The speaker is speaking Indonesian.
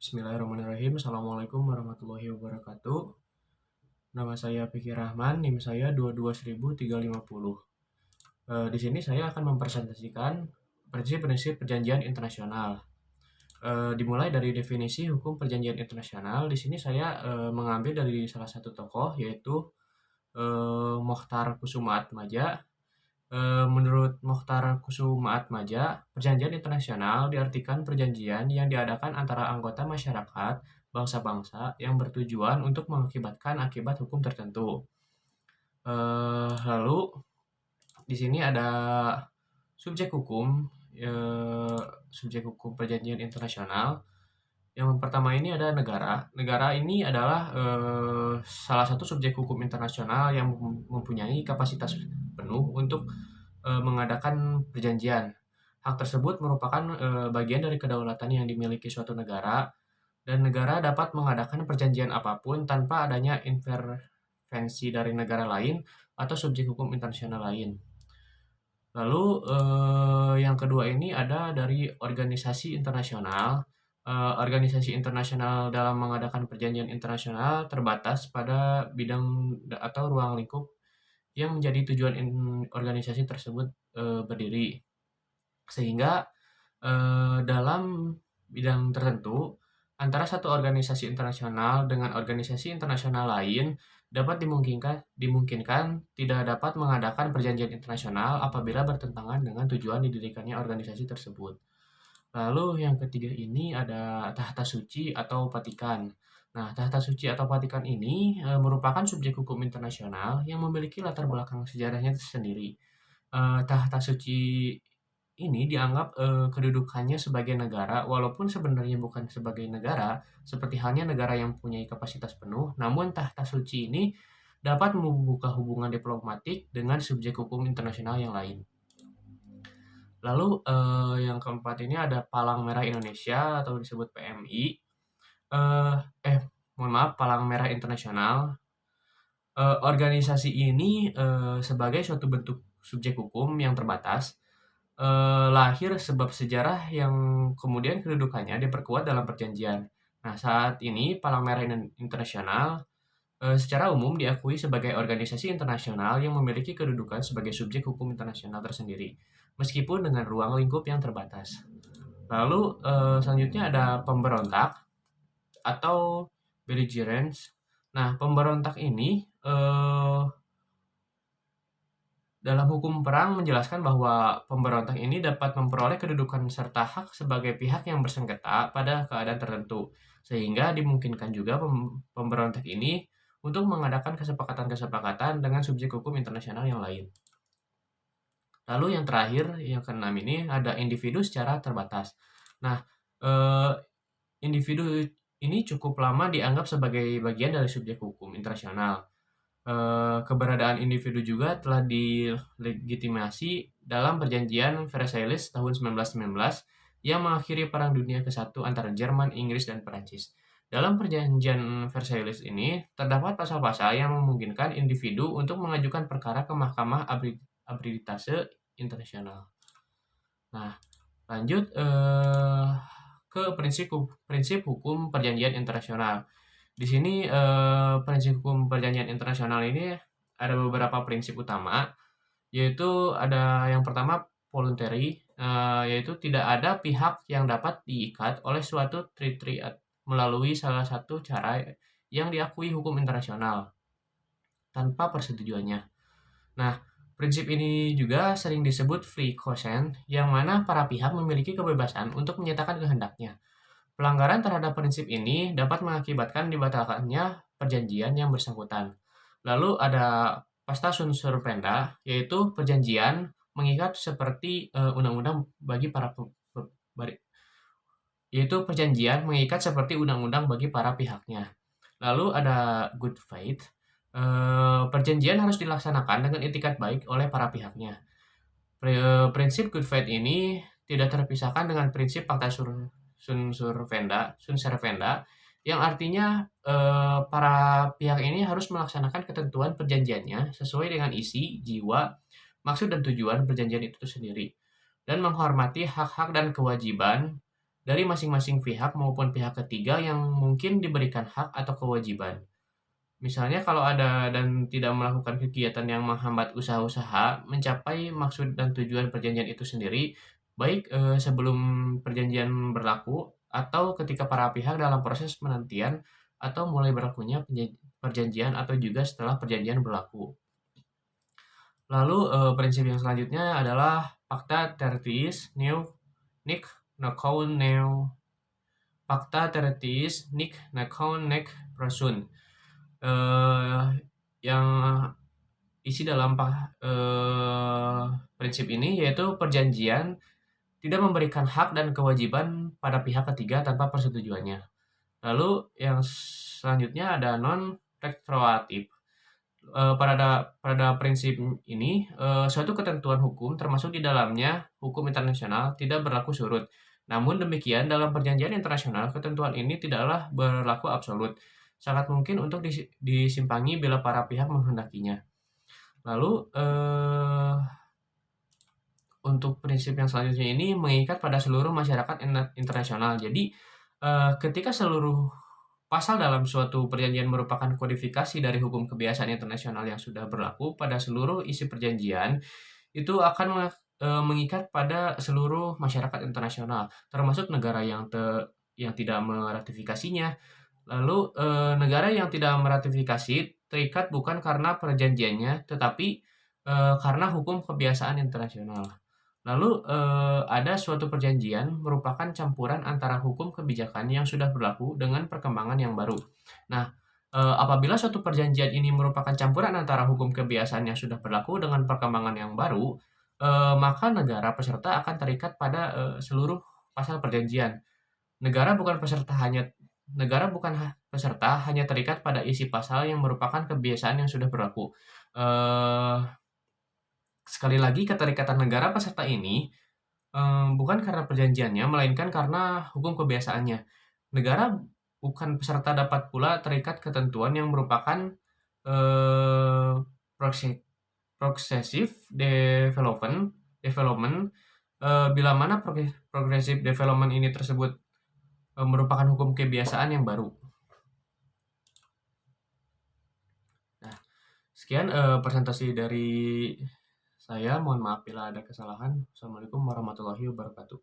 Bismillahirrahmanirrahim. Assalamualaikum warahmatullahi wabarakatuh. Nama saya Fikri Rahman, NIM saya 22350. Di sini saya akan mempresentasikan prinsip-prinsip perjanjian internasional. Dimulai dari definisi hukum perjanjian internasional. Di sini saya mengambil dari salah satu tokoh yaitu Mokhtar Kusumaatmadja. Menurut Mokhtar Kusumaatmadja, perjanjian internasional diartikan perjanjian yang diadakan antara anggota masyarakat bangsa-bangsa yang bertujuan untuk mengakibatkan akibat hukum tertentu. Lalu di sini ada subjek hukum, subjek hukum perjanjian internasional. Yang pertama ini ada negara. Negara ini adalah salah satu subjek hukum internasional yang mempunyai kapasitas penuh untuk mengadakan perjanjian. Hak tersebut merupakan bagian dari kedaulatan yang dimiliki suatu negara, dan negara dapat mengadakan perjanjian apapun tanpa adanya intervensi dari negara lain atau subjek hukum internasional lain. Lalu yang kedua ini ada dari organisasi internasional. Organisasi internasional dalam mengadakan perjanjian internasional terbatas pada bidang atau ruang lingkup yang menjadi tujuan organisasi tersebut berdiri. Sehingga dalam bidang tertentu, antara satu organisasi internasional dengan organisasi internasional lain dapat dimungkinkan tidak dapat mengadakan perjanjian internasional apabila bertentangan dengan tujuan didirikannya organisasi tersebut. Lalu yang ketiga ini ada Tahta Suci atau Vatikan. Nah, Tahta Suci atau Vatikan ini merupakan subjek hukum internasional yang memiliki latar belakang sejarahnya tersendiri. Tahta Suci ini dianggap kedudukannya sebagai negara, walaupun sebenarnya bukan sebagai negara, seperti halnya negara yang mempunyai kapasitas penuh, namun Tahta Suci ini dapat membuka hubungan diplomatik dengan subjek hukum internasional yang lain. Lalu yang keempat ini ada Palang Merah Indonesia atau disebut PMI. Mohon maaf, Palang Merah Internasional. Organisasi ini sebagai suatu bentuk subjek hukum yang terbatas, lahir sebab sejarah yang kemudian kedudukannya diperkuat dalam perjanjian. Nah, saat ini Palang Merah Internasional secara umum diakui sebagai organisasi internasional yang memiliki kedudukan sebagai subjek hukum internasional tersendiri, meskipun dengan ruang lingkup yang terbatas. Lalu selanjutnya ada pemberontak atau belligerents. Nah, pemberontak ini dalam hukum perang menjelaskan bahwa pemberontak ini dapat memperoleh kedudukan serta hak sebagai pihak yang bersengketa pada keadaan tertentu, sehingga dimungkinkan juga pemberontak ini untuk mengadakan kesepakatan-kesepakatan dengan subjek hukum internasional yang lain. Lalu yang terakhir, yang keenam ini ada individu secara terbatas. Nah, individu ini cukup lama dianggap sebagai bagian dari subjek hukum internasional. Keberadaan individu juga telah dilegitimasi dalam perjanjian Versailles tahun 1919 yang mengakhiri Perang Dunia ke-1 antara Jerman, Inggris, dan Perancis. Dalam perjanjian Versailles ini, terdapat pasal-pasal yang memungkinkan individu untuk mengajukan perkara ke Mahkamah Arbitrase Internasional. Nah, lanjut ke prinsip hukum perjanjian internasional. Di sini prinsip hukum perjanjian internasional ini ada beberapa prinsip utama, yaitu ada yang pertama voluntary, yaitu tidak ada pihak yang dapat diikat oleh suatu treaty melalui salah satu cara yang diakui hukum internasional tanpa persetujuannya. Nah, prinsip ini juga sering disebut free consent, yang mana para pihak memiliki kebebasan untuk menyatakan kehendaknya. Pelanggaran terhadap prinsip ini dapat mengakibatkan dibatalkannya perjanjian yang bersangkutan. Lalu ada pacta sunt servanda, yaitu perjanjian mengikat seperti undang-undang bagi para pihaknya. Lalu ada good faith. Perjanjian harus dilaksanakan dengan itikat baik oleh para pihaknya. Prinsip good faith ini tidak terpisahkan dengan prinsip pacta sunt servanda, yang artinya para pihak ini harus melaksanakan ketentuan perjanjiannya sesuai dengan isi, jiwa, maksud dan tujuan perjanjian itu sendiri, dan menghormati hak-hak dan kewajiban dari masing-masing pihak maupun pihak ketiga yang mungkin diberikan hak atau kewajiban. Misalnya kalau ada dan tidak melakukan kegiatan yang menghambat usaha-usaha mencapai maksud dan tujuan perjanjian itu sendiri, baik sebelum perjanjian berlaku atau ketika para pihak dalam proses penantian atau mulai berlakunya perjanjian atau juga setelah perjanjian berlaku. Lalu prinsip yang selanjutnya adalah Pacta Tertiis Nec Nocun Neo Pacta Tertiis Nec Nocun Nec Prosun. Eee, yang isi dalam prinsip ini yaitu perjanjian tidak memberikan hak dan kewajiban pada pihak ketiga tanpa persetujuannya. Lalu yang selanjutnya ada non retroaktif. Pada prinsip ini, suatu ketentuan hukum termasuk di dalamnya hukum internasional tidak berlaku surut. Namun demikian dalam perjanjian internasional ketentuan ini tidaklah berlaku absolut. Sangat mungkin untuk disimpangi bila para pihak menghendakinya. Lalu, untuk prinsip yang selanjutnya ini mengikat pada seluruh masyarakat internasional. Jadi, ketika seluruh pasal dalam suatu perjanjian merupakan kodifikasi dari hukum kebiasaan internasional yang sudah berlaku pada seluruh isi perjanjian, itu akan mengikat pada seluruh masyarakat internasional, termasuk negara yang tidak meratifikasinya. Lalu, negara yang tidak meratifikasi terikat bukan karena perjanjiannya, tetapi, karena hukum kebiasaan internasional. Lalu, ada suatu perjanjian merupakan campuran antara hukum kebijakan yang sudah berlaku dengan perkembangan yang baru. Nah, apabila suatu perjanjian ini merupakan campuran antara hukum kebiasaan yang sudah berlaku dengan perkembangan yang baru, maka negara peserta akan terikat pada, seluruh pasal perjanjian. Negara bukan peserta hanya Negara bukan peserta hanya terikat pada isi pasal yang merupakan kebiasaan yang sudah berlaku. Eee, Sekali lagi keterikatan negara peserta ini, bukan karena perjanjiannya, melainkan karena hukum kebiasaannya. Negara bukan peserta dapat pula terikat ketentuan yang merupakan, eee, progressive development, bila mana progressive development ini tersebut merupakan hukum kebiasaan yang baru. Nah, sekian, presentasi dari saya, mohon maaf bila ada kesalahan. Wassalamualaikum warahmatullahi wabarakatuh.